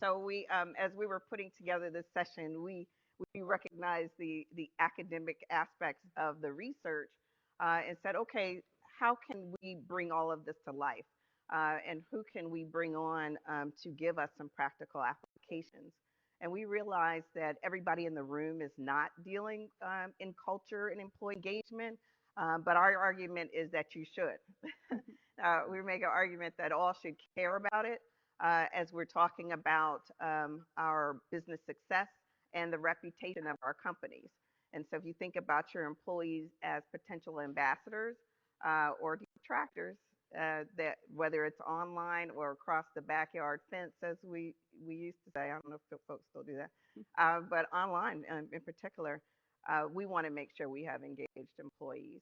So as we were putting together this session, we recognized the academic aspects of the research, and said, okay, how can we bring all of this to life, and who can we bring on to give us some practical applications? And we realized that everybody in the room is not dealing in culture and employee engagement, but our argument is that you should. We make an argument that all should care about it, as we're talking about our business success and the reputation of our companies. And so if you think about your employees as potential ambassadors or detractors, that whether it's online or across the backyard fence, as we used to say, I don't know if folks still do that, but online in particular, we want to make sure we have engaged employees.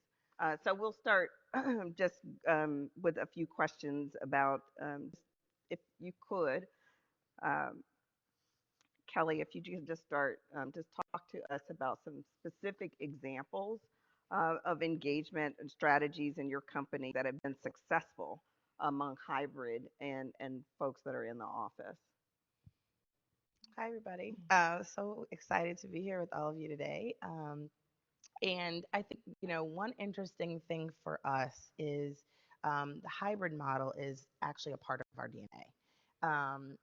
So we'll start just with a few questions about, if you could, um, Kelie, if you could just start, just talk to us about some specific examples of engagement and strategies in your company that have been successful among hybrid and folks that are in the office. Hi, everybody. So excited to be here with all of you today. And I think, one interesting thing for us is the hybrid model is actually a part of our DNA.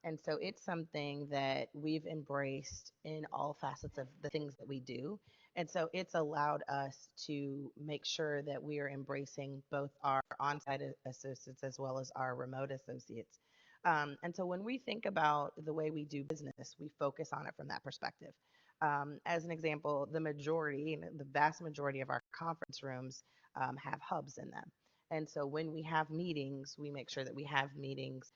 And so it's something that we've embraced in all facets of the things that we do. And so it's allowed us to make sure that we are embracing both our on site associates as well as our remote associates. And so when we think about the way we do business, we focus on it from that perspective. As an example, the vast majority of our conference rooms have hubs in them. And so when we have meetings, we make sure that we have meetings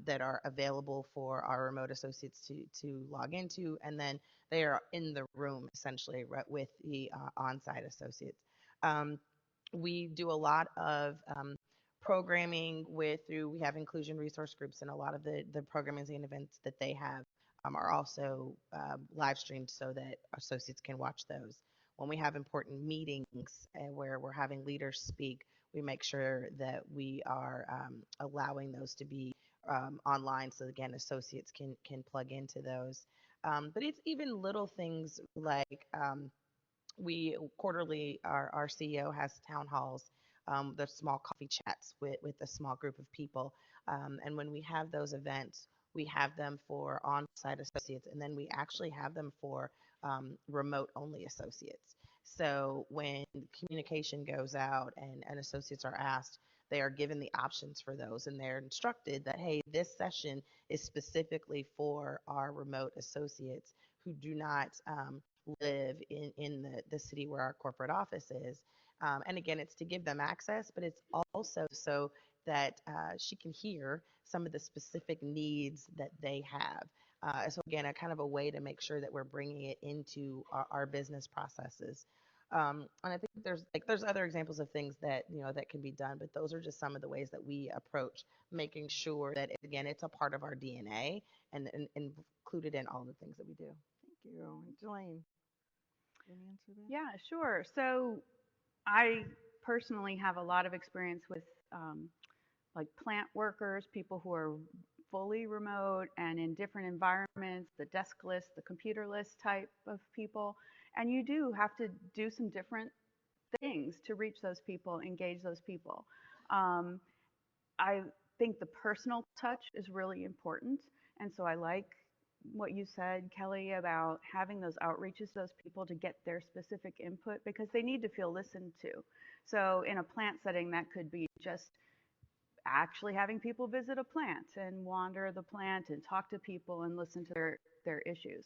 that are available for our remote associates to log into, and then they are in the room essentially, right, with the on-site associates. Um, we do a lot of programming we have inclusion resource groups, and a lot of the programming and events that they have are also live streamed so that associates can watch those. When we have important meetings where we're having leaders speak, we make sure that we are allowing those to be online, so again associates can plug into those. But it's even little things like we quarterly, our CEO has town halls, the small coffee chats with a small group of people. And when we have those events, we have them for on-site associates, and then we actually have them for remote-only associates. So when communication goes out and associates are asked, they are given the options for those, and they're instructed that, hey, this session is specifically for our remote associates who do not live in the city where our corporate office is. And again, it's to give them access, but it's also so that she can hear some of the specific needs that they have. So again, a kind of a way to make sure that we're bringing it into our business processes. And I think there's other examples of things that that can be done, but those are just some of the ways that we approach making sure that again it's a part of our DNA and included in all the things that we do. Thank you. Jillane, can you answer that? Yeah, sure. So I personally have a lot of experience with like plant workers, people who are fully remote and in different environments, the deskless, the computerless type of people. And you do have to do some different things to reach those people, engage those people. Um, I think the personal touch is really important. And so I like what you said, Kelie, about having those outreaches to those people to get their specific input because they need to feel listened to. So in a plant setting, that could be just actually having people visit a plant and wander the plant and talk to people and listen to their issues.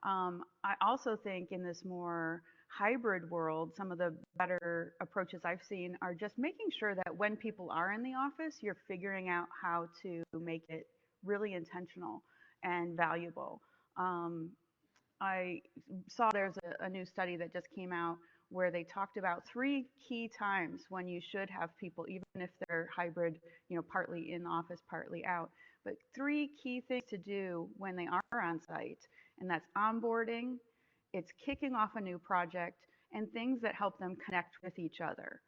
I also think in this more hybrid world, some of the better approaches I've seen are just making sure that when people are in the office, you're figuring out how to make it really intentional and valuable. Um, I saw there's a new study that just came out where they talked about three key times when you should have people, even if they're hybrid, partly in the office, partly out. But three key things to do when they are on site, and that's onboarding, it's kicking off a new project, and things that help them connect with each other.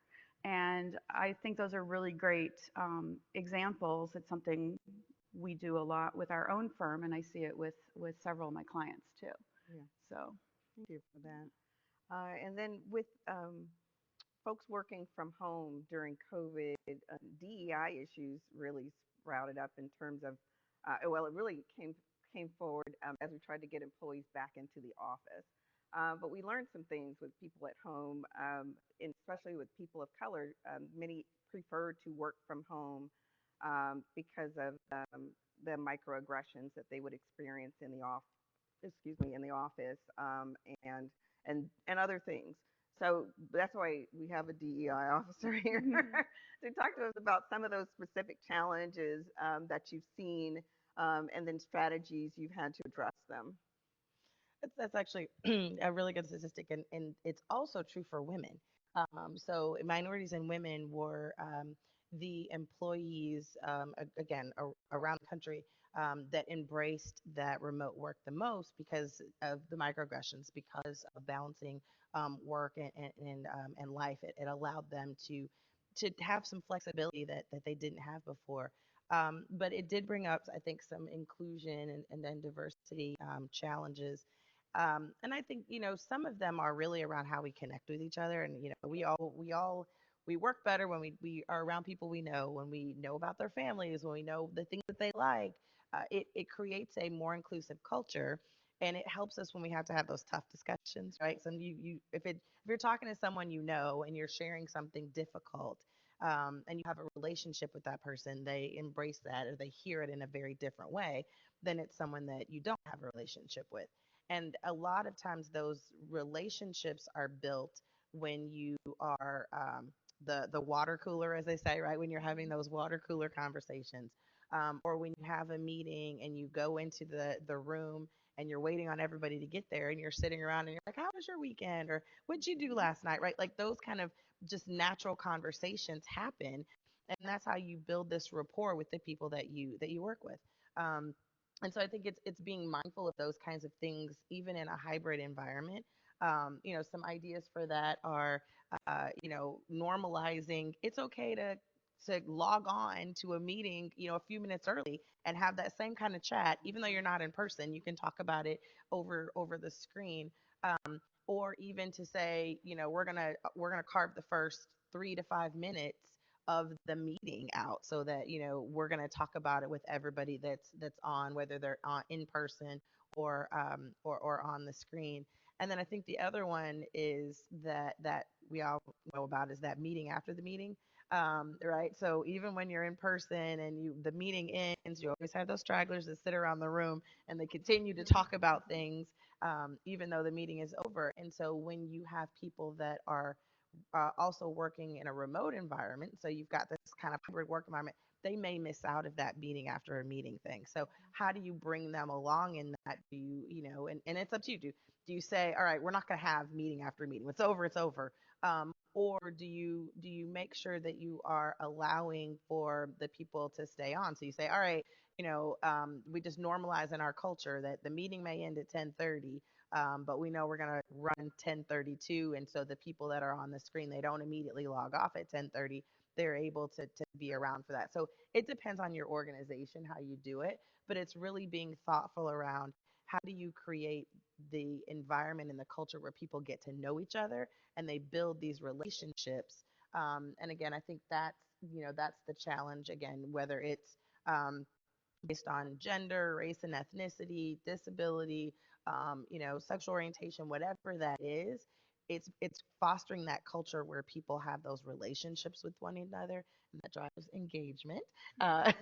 And I think those are really great examples. It's something we do a lot with our own firm, and I see it with several of my clients too. Yeah, So thank you for that. And then with folks working from home during COVID, DEI issues really sprouted up in terms of, well, it really came forward as we tried to get employees back into the office. But we learned some things with people at home, and especially with people of color. Many preferred to work from home because of the microaggressions that they would experience in the off, excuse me, in the office, and and other things. So that's why we have a DEI officer here to talk to us about some of those specific challenges that you've seen, and then strategies you've had to address them. That's actually a really good statistic, and it's also true for women. So minorities and women were the employees, again, around the country that embraced that remote work the most because of the microaggressions, because of balancing work and life. It allowed them to have some flexibility that they didn't have before. But it did bring up, I think, some inclusion and then diversity challenges, and I think, some of them are really around how we connect with each other. And, we work better when we are around people we know, when we know about their families, when we know the things that they like. It creates a more inclusive culture. And it helps us when we have to have those tough discussions, right? So if you're talking to someone and you're sharing something difficult, and you have a relationship with that person, they embrace that or they hear it in a very different way than it's someone that you don't have a relationship with. And a lot of times those relationships are built when you are the water cooler, as they say, right? When you're having those water cooler conversations, or when you have a meeting and you go into the room and you're waiting on everybody to get there and you're sitting around and you're like, how was your weekend? Or what'd you do last night? Right? Like those kind of just natural conversations happen. And that's how you build this rapport with the people that you work with. Um, and so I think it's being mindful of those kinds of things, even in a hybrid environment. Some ideas for that are, normalizing. It's okay to log on to a meeting, a few minutes early and have that same kind of chat, even though you're not in person. You can talk about it over the screen, or even to say, we're gonna carve the first 3 to 5 minutes of the meeting out so that we're going to talk about it with everybody that's on, whether they're on in person or on the screen. And then I think the other one is that we all know about is that meeting after the meeting. Right, so even when you're in person and the meeting ends, you always have those stragglers that sit around the room and they continue to talk about things, even though the meeting is over. And so when you have people that are also working in a remote environment, so you've got this kind of hybrid work environment, they may miss out of that meeting after a meeting thing. So how do you bring them along in that? Do and it's up to you. Do you say, all right, we're not going to have meeting after meeting. It's over. It's over. Or do you make sure that you are allowing for the people to stay on? So you say, all right, we just normalize in our culture that the meeting may end at 10:30, but we know we're going to run 10:32, and so the people that are on the screen, they don't immediately log off at 10:30. They're able to be around for that. So it depends on your organization how you do it, but it's really being thoughtful around how do you create the environment and the culture where people get to know each other and they build these relationships. And again, I think that's the challenge. Again, whether it's based on gender, race and ethnicity, disability, sexual orientation, whatever that is, it's fostering that culture where people have those relationships with one another, and that drives engagement. Uh,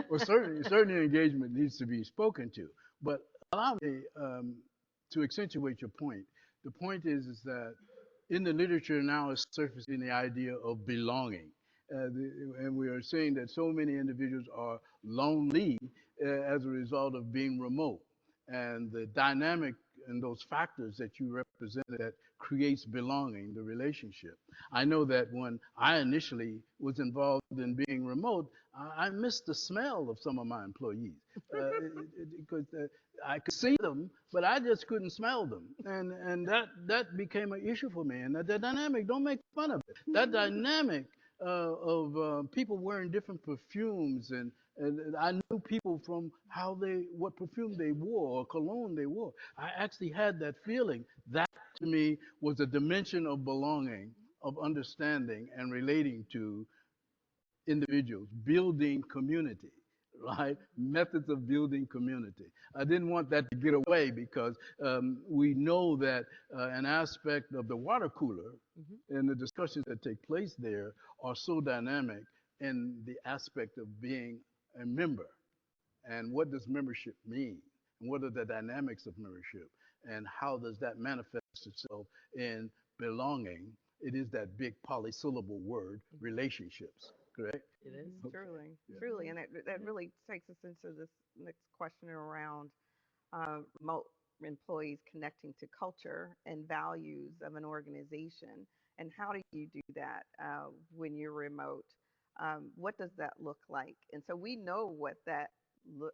Well, certainly engagement needs to be spoken to. But allow me to accentuate your point. The point is that in the literature now is surfacing the idea of belonging. And we are seeing that so many individuals are lonely as a result of being remote. And the dynamic and those factors that you represented that creates belonging, the relationship. I know that when I initially was involved in being remote, I missed the smell of some of my employees because I could see them, but I just couldn't smell them, and that became an issue for me. And the dynamic, don't make fun of it. That dynamic of people wearing different perfumes, and I knew people from what perfume they wore or cologne they wore. I actually had that feeling. That to me was a dimension of belonging, of understanding and relating to individuals, building community, right? Methods of building community. I didn't want that to get away because we know that an aspect of the water cooler and the discussions that take place there are so dynamic in the aspect of being a member. And what does membership mean? And what are the dynamics of membership? And how does that manifest itself in belonging? It is that big polysyllable word, relationships, correct? It is. Mm-hmm. Okay. Truly, Yeah. truly, and that really takes us into this next question around remote employees connecting to culture and values of an organization. And how do you do that when you're remote? What does that look like? And so we know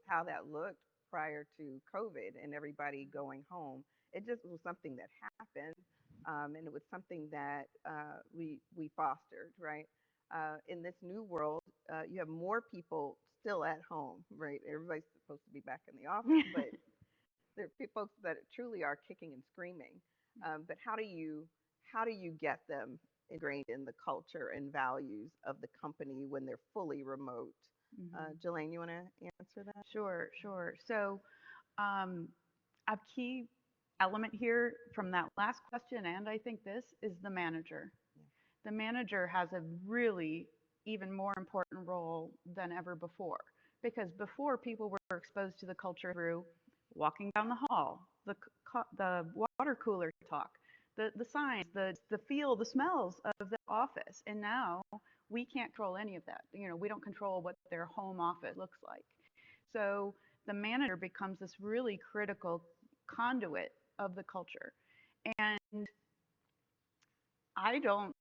how that looked prior to COVID and everybody going home. It just was something that happened, and it was something that we fostered, right? In this new world, you have more people still at home, right? Everybody's supposed to be back in the office, but there are folks that truly are kicking and screaming. But how do you get them ingrained in the culture and values of the company when they're fully remote? Jillane, you want to answer that? Sure, sure. So, um, a key element here from that last question, and I think this, is the manager. The manager has a really even more important role than ever before, because before people were exposed to the culture through walking down the hall, the water cooler talk, the signs, the feel, the smells of the office. And now we can't control any of that. We don't control what their home office looks like. So the manager becomes this really critical conduit of the culture. And I don't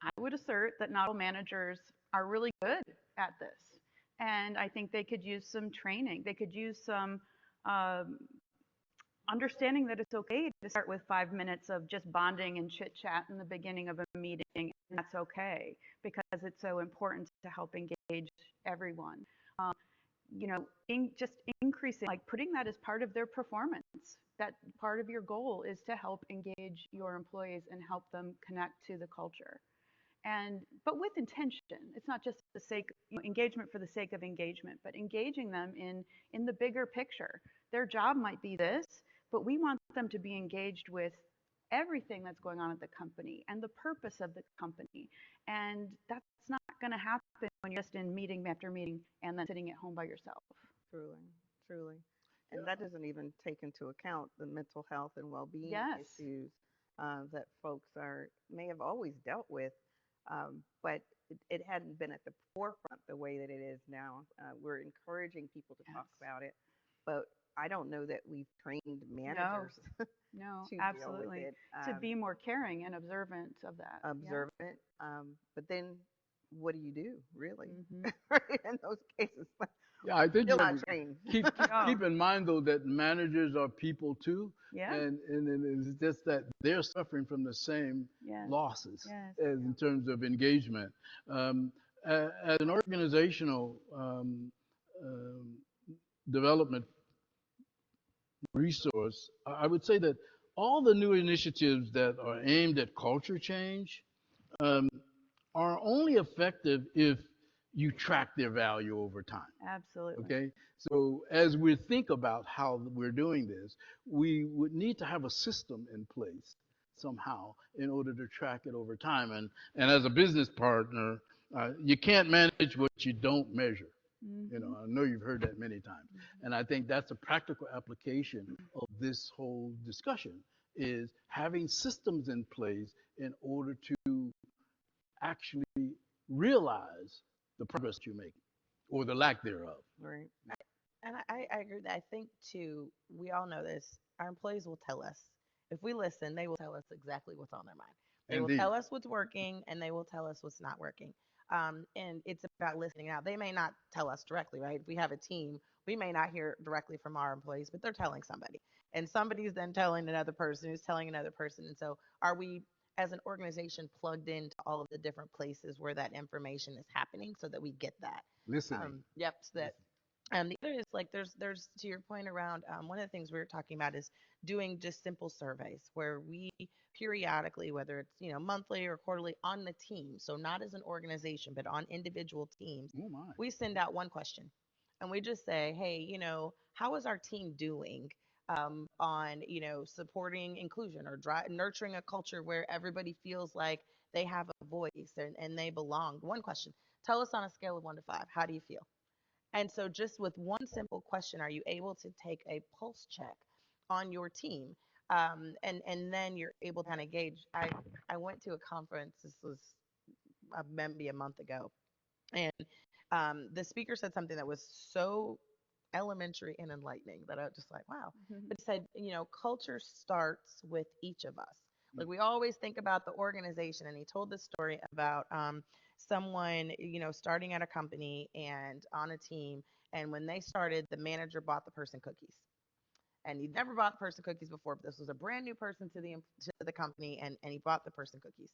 I would assert that not all managers are really good at this. And I think they could use some training. They could use some um, understanding that it's okay to start with 5 minutes of just bonding and chit chat in the beginning of a meeting. And that's okay, because it's so important to help engage everyone. Um, just increasing, like putting that as part of their performance. That part of your goal is to help engage your employees and help them connect to the culture. But with intention. It's not just the sake, engagement for the sake of engagement, but engaging them in the bigger picture. Their job might be this, but we want them to be engaged with everything that's going on at the company and the purpose of the company. And that's not going to happen when you're just in meeting after meeting and then sitting at home by yourself. Truly, truly. And that doesn't even take into account the mental health and well-being Yes. issues that folks may have always dealt with, but it hadn't been at the forefront the way that it is now. We're encouraging people to talk Yes. about it, but I don't know that we've trained No, managers no, to deal with absolutely. it, To be more caring and observant of that. observant. But then what do you do, really? Yeah. In those cases, Yeah, I think you still have not to trained. keep in mind though that managers are people too, Yeah. and it's just that they're suffering from the same Yes. losses Yes. as in terms of engagement. As an organizational development resource, I would say that all the new initiatives that are aimed at culture change um, are only effective if you track their value over time. Absolutely. Okay, so as we think about how we're doing this, we would need to have a system in place somehow in order to track it over time. And as a business partner, you can't manage what you don't measure. I know you've heard that many times. And I think that's a practical application of this whole discussion is having systems in place in order to actually realize the progress you're making or the lack thereof. Right. And I agree with that. I think too, we all know this. Our employees will tell us If we listen, they will tell us exactly what's on their mind. They will Indeed. tell us what's working and they will tell us what's not working. And it's about listening out. They may not tell us directly, right? If we have a team, we may not hear directly from our employees, but they're telling somebody. And somebody's then telling another person who's telling another person. And so are we as an organization plugged into all of the different places where that information is happening so that we get that? Listening. Yep. So that the other is like there's to your point around one of the things we were talking about is doing just simple surveys where we periodically, whether it's monthly or quarterly, on the team, so not as an organization but on individual teams, Oh my. we send out one question and we just say, hey, how is our team doing on supporting inclusion or nurturing a culture where everybody feels like they have a voice and they belong. One question: tell us on a scale of 1 to 5, how do you feel? And so, just with one simple question, are you able to take a pulse check on your team? And then you're able to kind of gauge. I went to a conference. This was maybe a month ago, and the speaker said something that was so elementary and enlightening that I was just like, wow. But he said, culture starts with each of us. Like we always think about the organization, and he told this story about someone, starting at a company and on a team, and when they started, the manager bought the person cookies. And he'd never bought the person cookies before, but this was a brand new person to the company, and he bought the person cookies.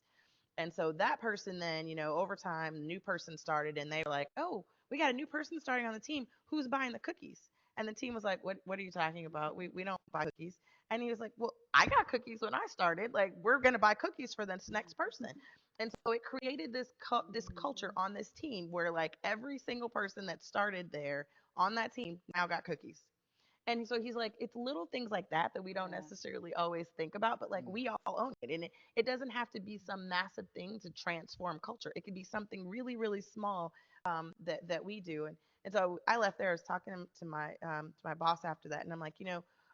And so that person then, over time, new person started and they were like, oh, we got a new person starting on the team. Who's buying the cookies? And the team was like, what are you talking about? We don't buy cookies. And he was like, well, I got cookies when I started. Like, we're going to buy cookies for this next person. And so it created this culture on this team where like every single person that started there on that team now got cookies. And so he's like, it's little things like that that we don't necessarily always think about, but like we all own it. And it doesn't have to be some massive thing to transform culture. It could be something really, really small that we do. And so I left there. I was talking to my boss after that, and I'm like,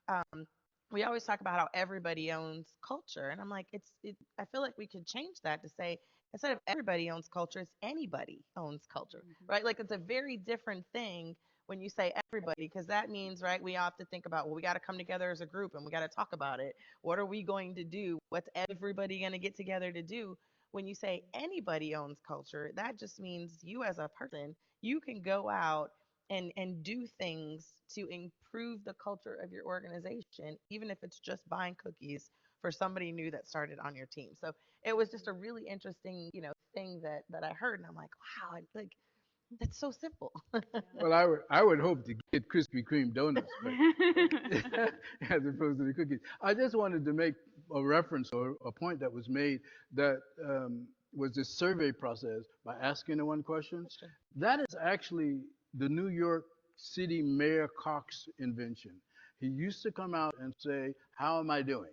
um, we always talk about how everybody owns culture, and I'm like, I feel like we could change that to say instead of everybody owns culture, it's anybody owns culture, right? Like it's a very different thing when you say everybody, because that means, right, we have to think about, well, we got to come together as a group and we got to talk about it. What are we going to do? What's everybody going to get together to do? When you say anybody owns culture, that just means you as a person, you can go out and do things to improve the culture of your organization, even if it's just buying cookies for somebody new that started on your team. So it was just a really interesting, thing that I heard, and I'm like, wow, like that's so simple. Well, I would hope to get Krispy Kreme donuts, but as opposed to the cookies. I just wanted to make a reference or a point that was made that was this survey process by asking the one question. That is actually the New York City Mayor Cox invention. He used to come out and say, "How am I doing?"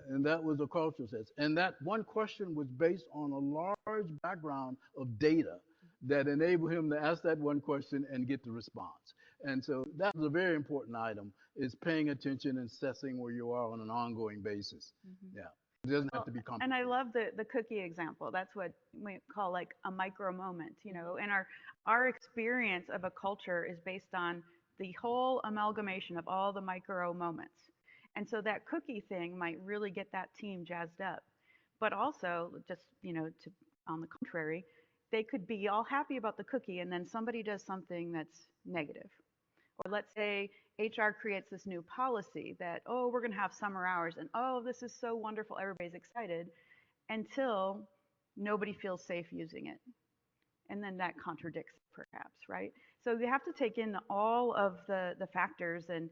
And that was a cultural test. And that one question was based on a large background of data that enabled him to ask that one question and get the response. And so that was a very important item, is paying attention and assessing where you are on an ongoing basis. Yeah. It doesn't have to be And I complicated. love the cookie example. That's what we call like a micro moment, and our experience of a culture is based on the whole amalgamation of all the micro moments. And so that cookie thing might really get that team jazzed up. But also, just, to on the contrary, they could be all happy about the cookie and then somebody does something that's negative. Or let's say HR creates this new policy that, oh, we're going to have summer hours and oh, this is so wonderful, everybody's excited, until nobody feels safe using it. And then that contradicts perhaps, right? So you have to take in all of the factors, and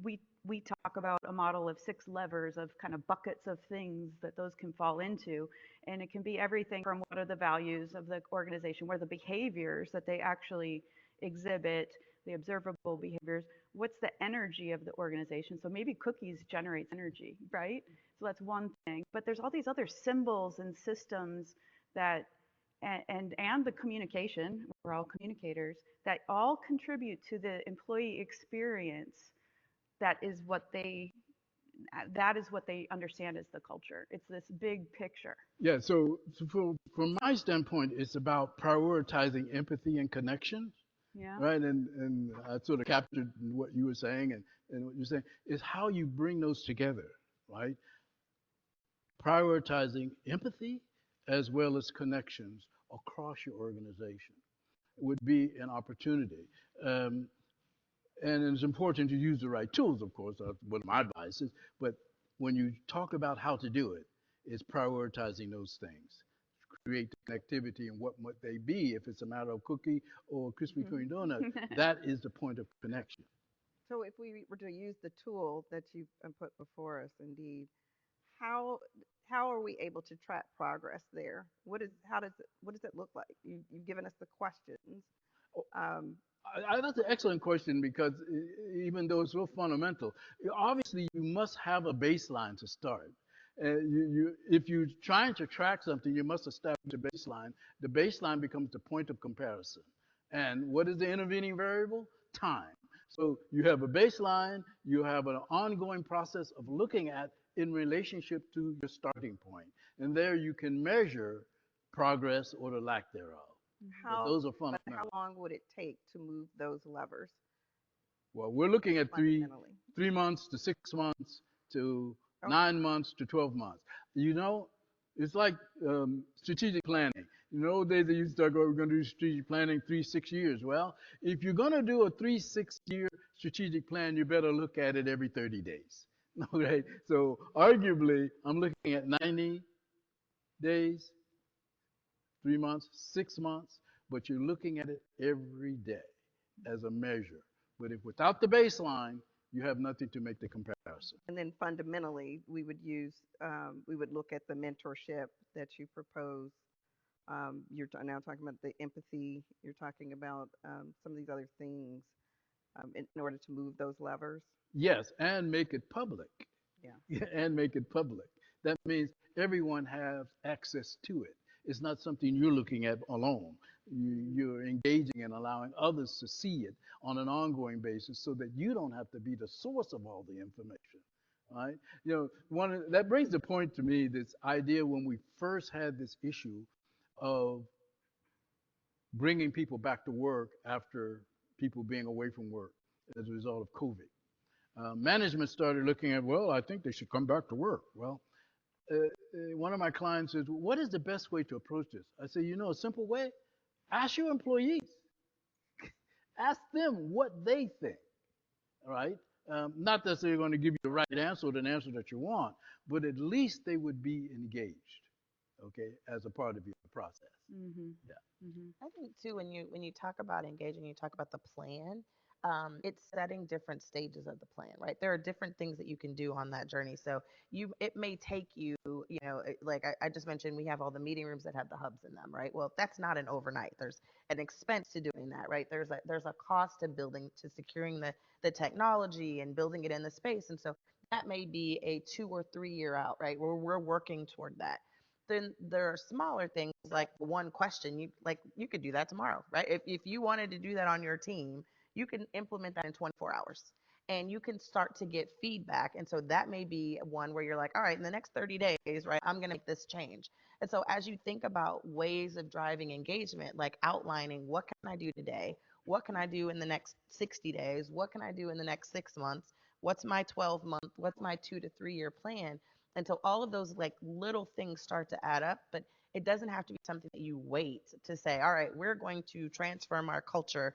we talk about a model of 6 levers of kind of buckets of things that those can fall into. And it can be everything from what are the values of the organization, what are the behaviors that they actually exhibit, the observable behaviors, what's the energy of the organization. So maybe cookies generates energy, right? So that's one thing. But there's all these other symbols and systems that and the communication, we're all communicators, that all contribute to the employee experience. That is what they understand as the culture. It's this big picture. Yeah, so from my standpoint, it's about prioritizing empathy and connection, Yeah. right? And I sort of captured what you were saying and what you're saying is how you bring those together, right? Prioritizing empathy as well as connections across your organization would be an opportunity. Um, and it's important to use the right tools, of course. That's what my advice is. But when you talk about how to do it, it's prioritizing those things. Create the connectivity and what might they be. If it's a matter of cookie or Krispy Kreme donut, that is the point of connection. So if we were to use the tool that you put before us, indeed, how how are we able to track progress there? What does it look like? You've given us the questions. Um, That's an excellent question because even though it's so fundamental, obviously you must have a baseline to start. If you're trying to track something, you must establish a baseline. The baseline becomes the point of comparison. And what is the intervening variable? Time. So you have a baseline, you have an ongoing process of looking at in relationship to your starting point. And there you can measure progress or the lack thereof. But how those are but how fundamental. long would it take to move those levers Well, we're looking at fundamentally? 3 months to 6 months to Okay. 9 months to 12 months. You know, it's like strategic planning. You know, days they used to talk about we're going to do strategic planning 3 6 years. Well, if you're going to do a 3 6 year strategic plan, you better look at it every 30 days. Okay, so arguably, I'm looking at 90 days, 3 months, 6 months, but you're looking at it every day as a measure. But if without the baseline, you have nothing to make the comparison. And then fundamentally, we would look at the mentorship that you propose. Now talking about the empathy. You're talking about some of these other things in order to move those levers. Yes, and make it public. Yeah. And make it public. That means everyone has access to it. It's not something you're looking at alone. You're engaging and allowing others to see it on an ongoing basis so that you don't have to be the source of all the information. Right? You know, that brings the point to me, this idea when we first had this issue of bringing people back to work after people being away from work as a result of COVID. Management started looking at, well, I think they should come back to work. Well, one of my clients says, what is the best way to approach this? I say, a simple way, ask your employees. Ask them what they think, all right? Not that they're going to give you the right answer or the answer that you want, but at least they would be engaged, okay, as a part of your process. Mm-hmm. Yeah. Mm-hmm. I think too, when you talk about engaging, you talk about the plan. It's setting different stages of the plan, right? There are different things that you can do on that journey. So it may take you, like I just mentioned, we have all the meeting rooms that have the hubs in them, right? Well, that's not an overnight. There's an expense to doing that, right? There's a cost to securing the technology and building it in the space, and so that may be a 2 or 3 year out, right? Where we're working toward that. Then there are smaller things like one question. You could do that tomorrow, right? If you wanted to do that on your team, you can implement that in 24 hours and you can start to get feedback. And so that may be one where you're like, all right, in the next 30 days, right, I'm going to make this change. And so as you think about ways of driving engagement, like outlining what can I do today? What can I do in the next 60 days? What can I do in the next 6 months? What's my 12-month? What's my 2 to 3 year plan? And so all of those like little things start to add up, but it doesn't have to be something that you wait to say, all right, we're going to transform our culture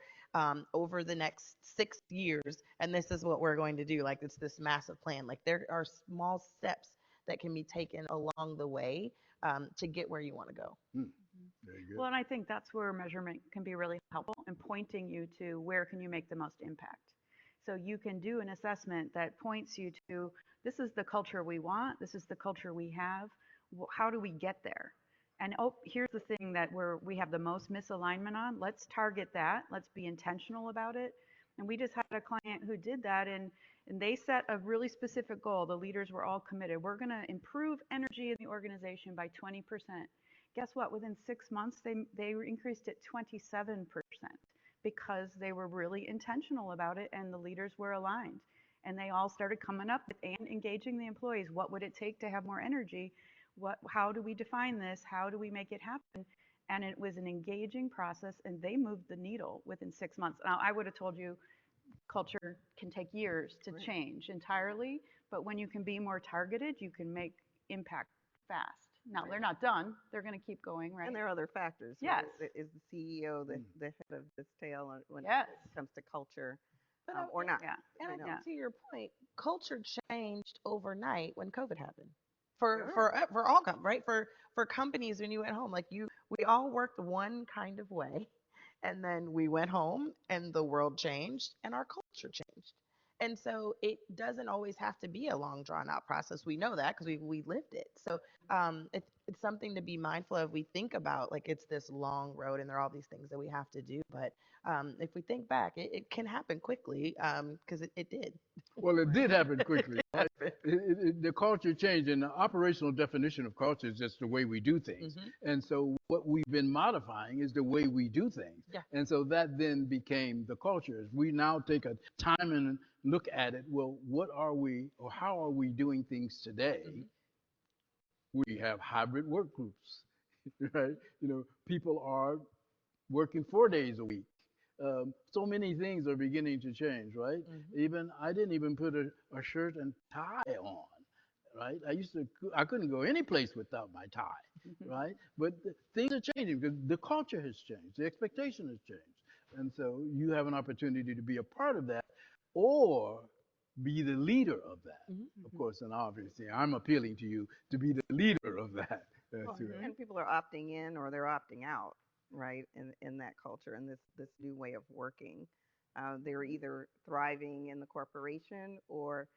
over the next 6 years, and this is what we're going to do. Like it's this massive plan. Like there are small steps that can be taken along the way to get where you want to go. Very good. Well, and I think that's where measurement can be really helpful in pointing you to where can you make the most impact. So you can do an assessment that points you to this is the culture we want, this is the culture we have. How do we get there? And here's the thing that we have the most misalignment on. Let's target that. Let's be intentional about it. And we just had a client who did that, and they set a really specific goal. The leaders were all committed. We're going to improve energy in the organization by 20%. Guess what? Within 6 months, they increased it 27% because they were really intentional about it and the leaders were aligned. And they all started coming up with and engaging the employees. What would it take to have more energy? How do we define this? How do we make it happen? And it was an engaging process, and they moved the needle within 6 months. Now, I would have told you culture can take years to change entirely, but when you can be more targeted, you can make impact fast. Now, they're not done. They're going to keep going, right? And there are other factors. Yes. Is the CEO the head of this tail when Yes. it comes to culture, But or not? Yeah. And I You know? think to your point, culture changed overnight when COVID happened. For Sure. for all right? For companies when you went home, like we all worked one kind of way, and then we went home and the world changed and our culture changed. And so it doesn't always have to be a long drawn out process. We know that because we lived it. So it's something to be mindful of. We think about like it's this long road and there are all these things that we have to do. But if we think back, it can happen quickly because it did. Well, it did happen quickly, right? Happen. The culture changed, and the operational definition of culture is just the way we do things. And so, what we've been modifying is the way we do things. Yeah. And so that then became the culture. We now take a time and look at it. Well, what are we, or how are we doing things today? We have hybrid work groups, right? People are working 4 days a week. So many things are beginning to change, right? Even I didn't even put a shirt and tie on, right? I couldn't go any place without my tie, right? But things are changing because the culture has changed, the expectation has changed, and so you have an opportunity to be a part of that, or be the leader of that. Of course, and obviously, I'm appealing to you to be the leader of that. And people are opting in or they're opting out, right? In that culture and this new way of working, they're either thriving in the corporation or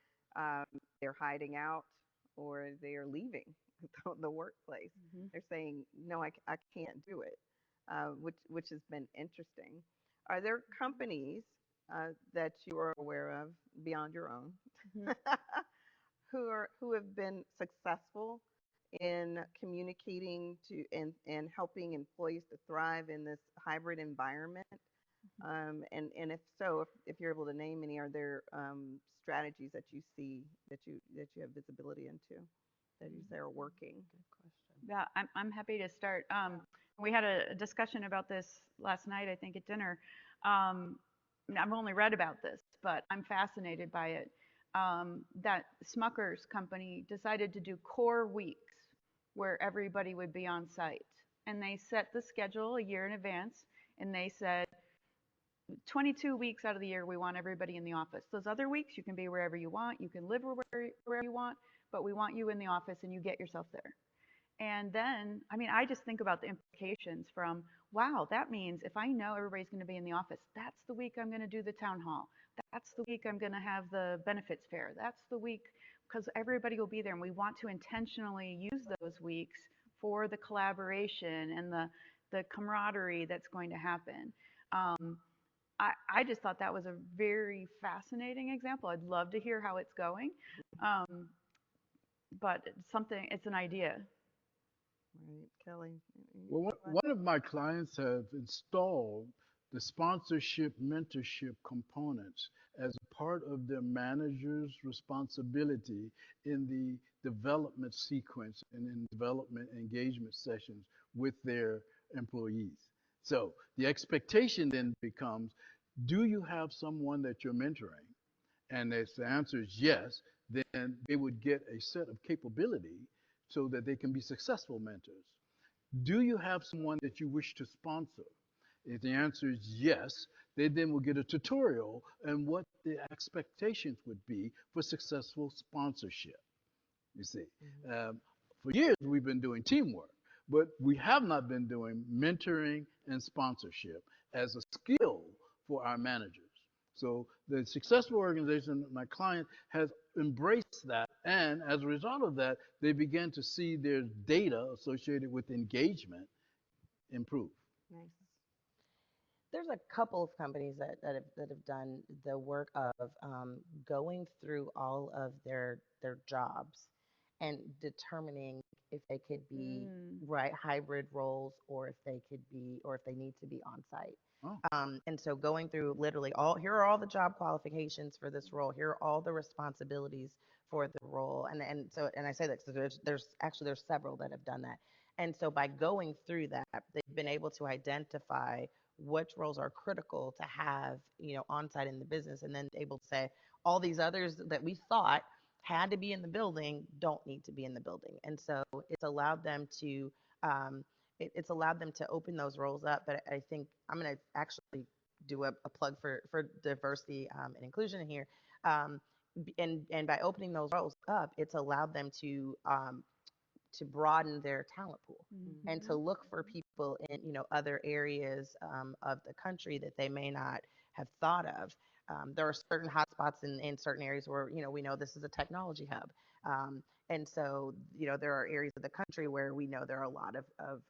they're hiding out or they're leaving the workplace. They're saying, no, I can't do it, which has been interesting. Are there companies that you are aware of beyond your own who have been successful in communicating to and helping employees to thrive in this hybrid environment? And if so, if you're able to name any, are there strategies that you see that you have visibility into that you say are working? Good question. Yeah, I'm happy to start. We had a discussion about this last night, I think, at dinner. I've only read about this, but I'm fascinated by it. That Smucker's company decided to do core weeks where everybody would be on site. And they set the schedule a year in advance, and they said, 22 weeks out of the year, we want everybody in the office. Those other weeks, you can be wherever you want, you can live wherever you want, but we want you in the office and you get yourself there. And then, I mean, I just think about the implications from, wow, that means if I know everybody's going to be in the office, that's the week I'm going to do the town hall. That's the week I'm going to have the benefits fair. That's the week, because everybody will be there. And we want to intentionally use those weeks for the collaboration and the camaraderie that's going to happen. I just thought that was a very fascinating example. I'd love to hear how it's going. But it's an idea. Right, Kelie. Well, one of my clients have installed the sponsorship mentorship components as a part of their manager's responsibility in the development sequence and in development engagement sessions with their employees. So the expectation then becomes, do you have someone that you're mentoring? And if the answer is yes, then they would get a set of capability so that they can be successful mentors. Do you have someone that you wish to sponsor? If the answer is yes, they then will get a tutorial on what the expectations would be for successful sponsorship. You see, for years we've been doing teamwork, but we have not been doing mentoring and sponsorship as a skill for our managers. So the successful organization, my client, has embraced that, and as a result of that, they began to see their data associated with engagement improve. Nice. There's a couple of companies that have done the work of going through all of their jobs and determining if they could be right hybrid roles or if they could be or if they need to be on site. Oh. And so going through literally here are all the job qualifications for this role. Here are all the responsibilities for the role. And I say that because there's several that have done that. And so by going through that, they've been able to identify which roles are critical to have, on site in the business, and then able to say all these others that we thought had to be in the building don't need to be in the building. And so it's allowed them to it's allowed them to open those roles up. But I think I'm going to actually do a plug for diversity and inclusion here. And by opening those roles up, it's allowed them to broaden their talent pool and to look for people in other areas of the country that they may not have thought of. There are certain hotspots in certain areas where we know this is a technology hub, and so there are areas of the country where we know there are a lot of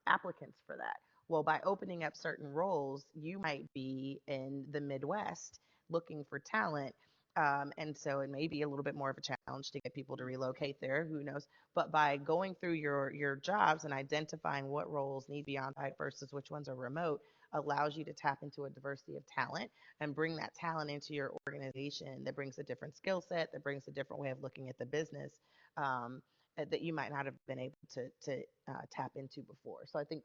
applicants for that. Well, by opening up certain roles, you might be in the Midwest looking for talent. And so it may be a little bit more of a challenge to get people to relocate there, who knows. But by going through your jobs and identifying what roles need to be on site versus which ones are remote, allows you to tap into a diversity of talent and bring that talent into your organization that brings a different skill set, that brings a different way of looking at the business, that you might not have been able to tap into before. So I think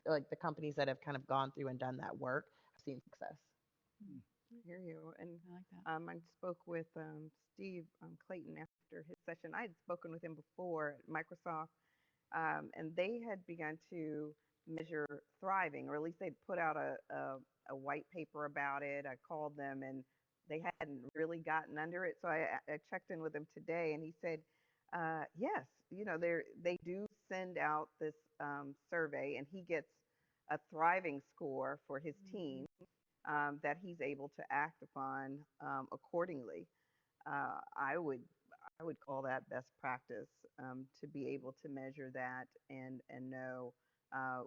like the companies that have kind of gone through and done that work have seen success. I hear you. And I like that. I spoke with Steve Clayton after his session. I had spoken with him before at Microsoft, and they had begun to measure thriving, or at least they'd put out a white paper about it. I called them, and they hadn't really gotten under it. So I checked in with him today, and he said, yes, they do send out this survey, and he gets a thriving score for his team that he's able to act upon accordingly. I would call that best practice, to be able to measure that and know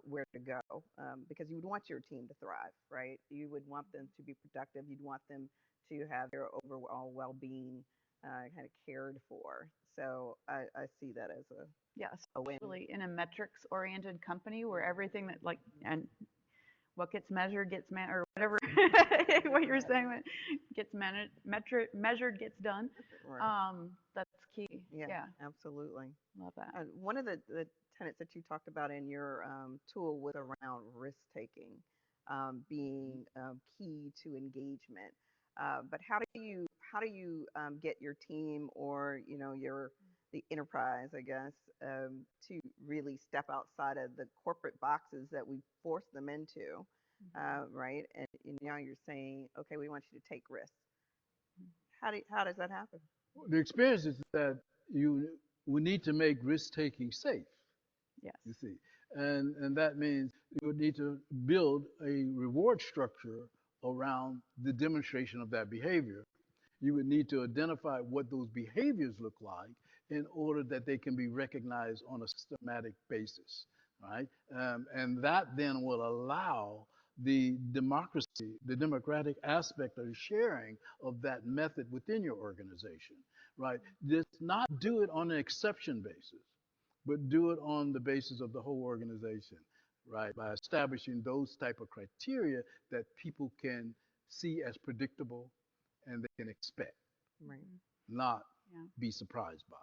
where to go, because you would want your team to thrive, right? You would want them to be productive. You'd want them to have their overall well-being kind of cared for. So I see that as Yeah, a win. especially in a metrics oriented company where everything that and what gets measured gets or whatever what you're saying gets measured gets done. Right. That's key. Yeah, Yeah, absolutely. love that. One of the tenets that you talked about in your tool was around risk taking, being key to engagement. But how do you get your team, or the enterprise, I guess, to really step outside of the corporate boxes that we force them into, right? And now you're saying, okay, we want you to take risks. How does that happen? The experience is that you will need to make risk taking safe. Yes. You see, and that means you would need to build a reward structure around the demonstration of that behavior. You would need to identify what those behaviors look like in order that they can be recognized on a systematic basis, right? And that then will allow the democracy, the democratic aspect of sharing of that method within your organization, right? Just not do it on an exception basis, but do it on the basis of the whole organization, right? By establishing those type of criteria that people can see as predictable and they can expect, Right. not Yeah. be surprised by.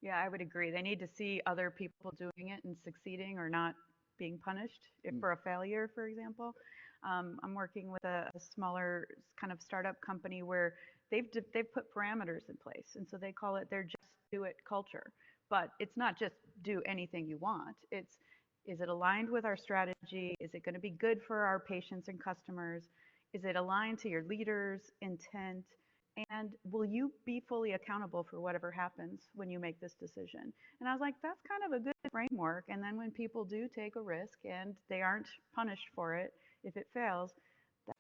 Yeah, I would agree. They need to see other people doing it and succeeding or not being punished if for a failure, for example. I'm working with a smaller kind of startup company where they've put parameters in place, and so they call it their just do it culture. But it's not just do anything you want. It's, is it aligned with our strategy? Is it going to be good for our patients and customers? Is it aligned to your leaders' intent? And will you be fully accountable for whatever happens when you make this decision? And I was like, that's kind of a good framework. And then when people do take a risk and they aren't punished for it if it fails,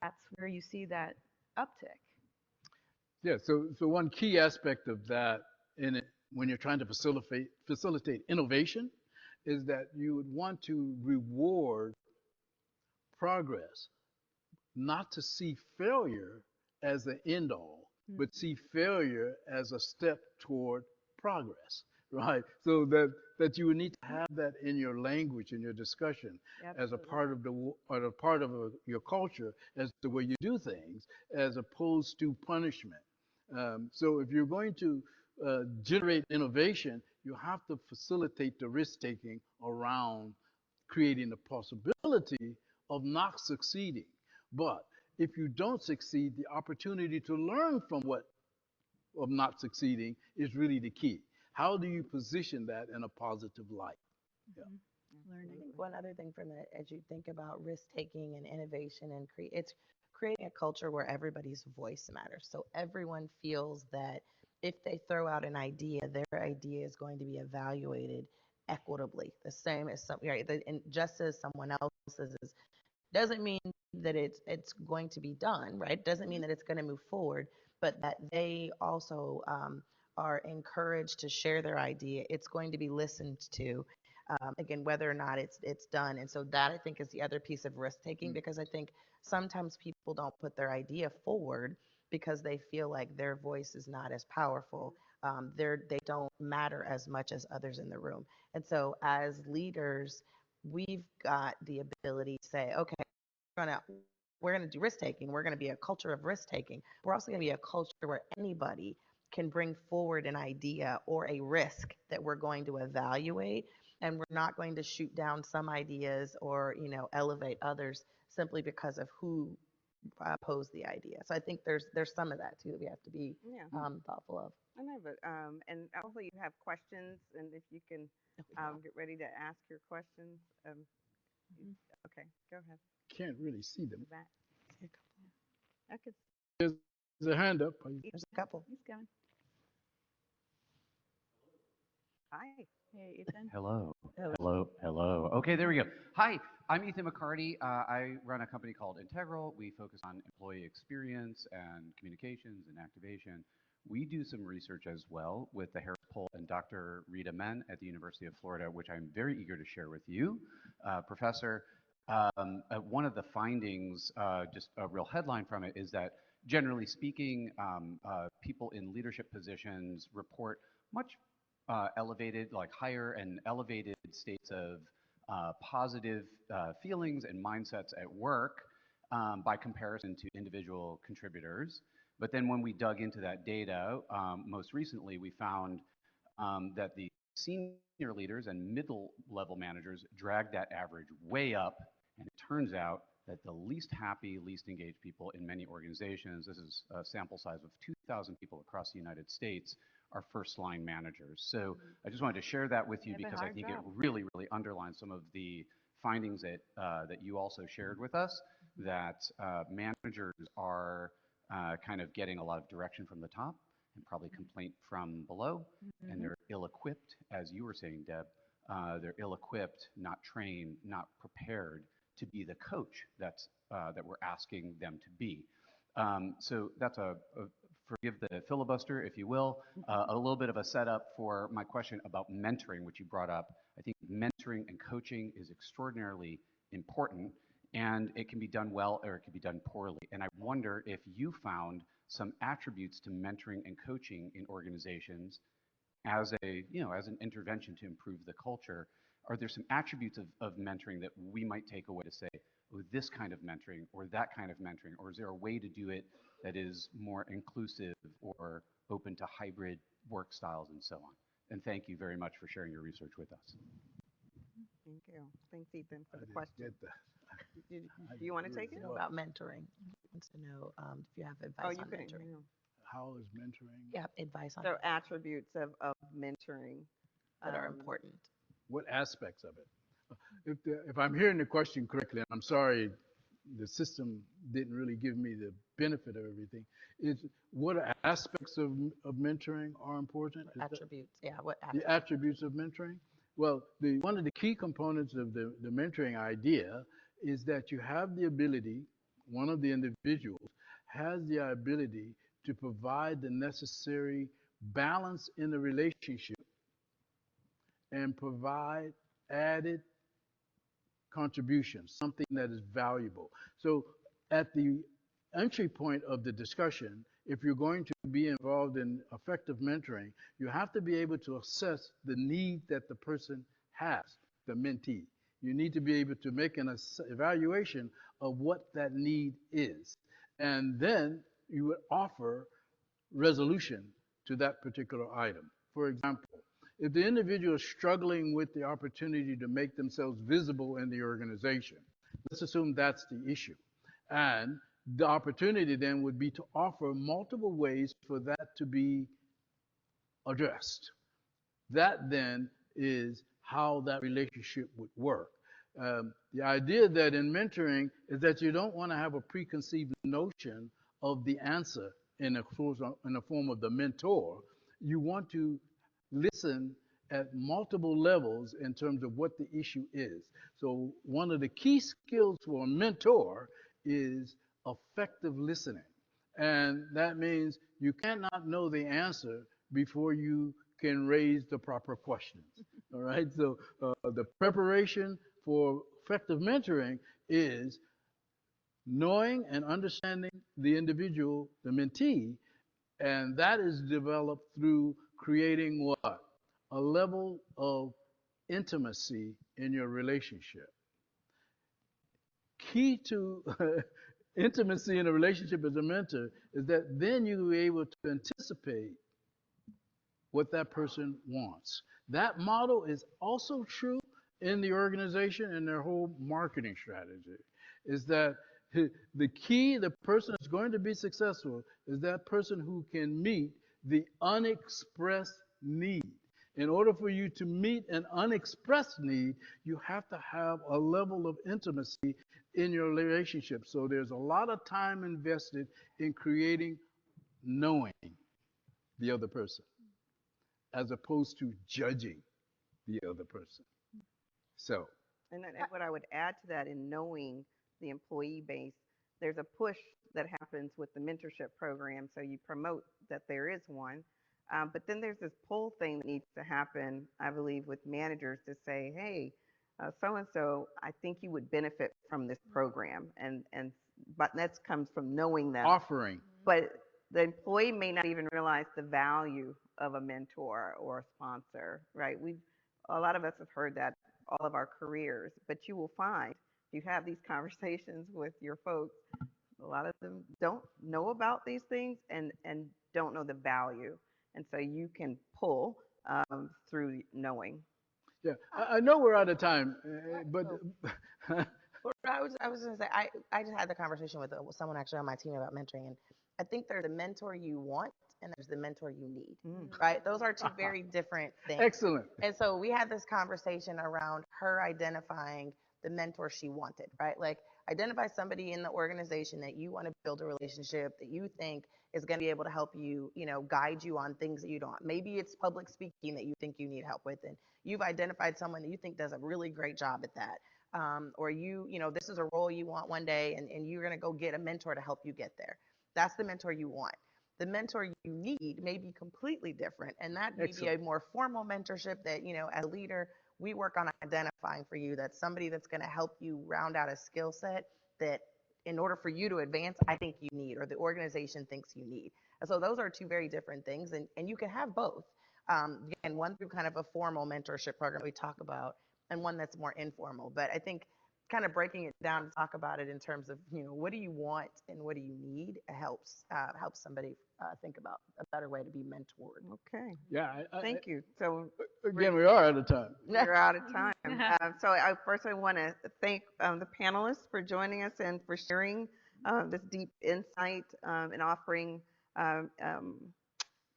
that's where you see that uptick. Yeah, so one key aspect of that in it, when you're trying to facilitate innovation, is that you would want to reward progress, not to see failure as the end all, but see failure as a step toward progress, right? So that you would need to have that in your language, in your discussion, as a Absolutely. part of your culture, as the way you do things, as opposed to punishment. So if you're going to generate innovation, you have to facilitate the risk taking around creating the possibility of not succeeding. But if you don't succeed, the opportunity to learn from what of not succeeding is really the key. How do you position that in a positive light? Yeah. I think one other thing from it, as you think about risk taking and innovation and it's creating a culture where everybody's voice matters. So everyone feels that if they throw out an idea, their idea is going to be evaluated equitably, the same as some, right? And just as someone else's is, doesn't mean that it's going to be done, right? Doesn't mean that it's going to move forward, but that they also are encouraged to share their idea. It's going to be listened to, again, whether or not it's done. And so that I think is the other piece of risk taking, because I think sometimes people don't put their idea forward because they feel like their voice is not as powerful. They don't matter as much as others in the room. And so as leaders, we've got the ability to say, okay, gonna we're gonna do risk taking. We're gonna be a culture of risk taking. We're also gonna be a culture where anybody can bring forward an idea or a risk that we're going to evaluate, and we're not going to shoot down some ideas or elevate others simply because of who posed the idea. So I think there's some of that too that we have to be Yeah. thoughtful of. I know, but and hopefully you have questions, and if you can get ready to ask your questions. Okay, go ahead. Can't really see them. Back. I could. There's a hand up. There's a couple. He's coming. Hi. Hey, Ethan. Hello. Hello. Hello. Okay, there we go. Hi, I'm Ethan McCarty. I run a company called Integral. We focus on employee experience and communications and activation. We do some research as well with the Harris Poll and Dr. Rita Men at the University of Florida, which I'm very eager to share with you, Professor. One of the findings, just a real headline from it, is that generally speaking, people in leadership positions report much elevated, like higher and elevated states of positive feelings and mindsets at work by comparison to individual contributors. But then when we dug into that data, most recently we found that the senior leaders and middle level managers dragged that average way up. And it turns out that the least happy, least engaged people in many organizations, this is a sample size of 2,000 people across the United States, are first line managers. So I just wanted to share that with you because I think it really, really underlines some of the findings that, that you also shared with us, that managers are kind of getting a lot of direction from the top and probably complaint from below, and they're ill-equipped, as you were saying, Deb. They're ill-equipped, not trained, not prepared to be the coach that we're asking them to be. So that's forgive the filibuster, if you will, a little bit of a setup for my question about mentoring, which you brought up. I think mentoring and coaching is extraordinarily important, and it can be done well or it can be done poorly. And I wonder if you found some attributes to mentoring and coaching in organizations as as an intervention to improve the culture. Are there some attributes of mentoring that we might take away to say, oh, this kind of mentoring or that kind of mentoring, or is there a way to do it that is more inclusive or open to hybrid work styles and so on? And thank you very much for sharing your research with us. Thank you. Thanks, Ethan, for the didn't question. get that. Do you want to take it? About mentoring. Wants to know if you have advice Oh, you on can. mentoring. How is mentoring? Yeah, advice on So attributes of mentoring that are important. What aspects of it? If I'm hearing the question correctly, and I'm sorry, the system didn't really give me the benefit of everything. Is what aspects of mentoring are important? Attributes. Yeah, what The attributes of mentoring? Well, one of the key components of the mentoring idea is that you have the ability, one of the individuals has the ability to provide the necessary balance in the relationship and provide added contributions, something that is valuable. So at the entry point of the discussion, if you're going to be involved in effective mentoring, you have to be able to assess the need that the person has, the mentee. You need to be able to make an evaluation of what that need is. And then you would offer resolution to that particular item. For example, if the individual is struggling with the opportunity to make themselves visible in the organization, let's assume that's the issue. And the opportunity then would be to offer multiple ways for that to be addressed. That then is how that relationship would work. The idea that in mentoring is that you don't want to have a preconceived notion of the answer in the form of the mentor. You want to listen at multiple levels in terms of what the issue is. So one of the key skills for a mentor is effective listening. And that means you cannot know the answer before you can raise the proper questions. All right. So the preparation for effective mentoring is knowing and understanding the individual, the mentee, and that is developed through creating what? A level of intimacy in your relationship. Key to intimacy in a relationship as a mentor is that then you're able to anticipate what that person wants. That model is also true in the organization and their whole marketing strategy. Is that the key, the person that's going to be successful is that person who can meet the unexpressed need. In order for you to meet an unexpressed need, you have to have a level of intimacy in your relationship. So there's a lot of time invested in creating knowing the other person as opposed to judging the other person. So, And what I would add to that in knowing the employee base, there's a push that happens with the mentorship program. So you promote that there is one. But then there's this pull thing that needs to happen, I believe, with managers to say, hey, so and so, I think you would benefit from this program. But that comes from knowing them. offering. But the employee may not even realize the value of a mentor or a sponsor, right? A lot of us have heard that all of our careers, but you will find if you have these conversations with your folks, a lot of them don't know about these things and don't know the value. And so you can pull through knowing. Yeah, I know we're out of time, but Well, I was gonna say I just had the conversation with someone actually on my team about mentoring, and I think there's the mentor you want and there's the mentor you need, right? Those are two very different things. excellent. And so we had this conversation around her identifying the mentor she wanted, right? Like identify somebody in the organization that you want to build a relationship that you think is going to be able to help you, guide you on things that you don't. Maybe it's public speaking that you think you need help with, and you've identified someone that you think does a really great job at that. Or this is a role you want one day, and you're going to go get a mentor to help you get there. That's the mentor you want. The mentor you need may be completely different, and that may be a more formal mentorship that, as a leader, we work on identifying for you. That's somebody that's going to help you round out a skill set that in order for you to advance, I think you need, or the organization thinks you need. And so those are two very different things, and you can have both. Again, one through kind of a formal mentorship program we talk about, and one that's more informal. But I think kind of breaking it down to talk about it in terms of, what do you want and what do you need helps somebody think about a better way to be mentored. Okay. Yeah. Thank you. So Again, we are out of time. we're out of time. So I first I want to thank the panelists for joining us and for sharing this deep insight and offering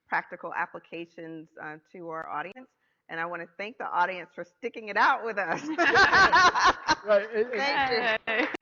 practical applications to our audience. And I want to thank the audience for sticking it out with us. Right. Thank you.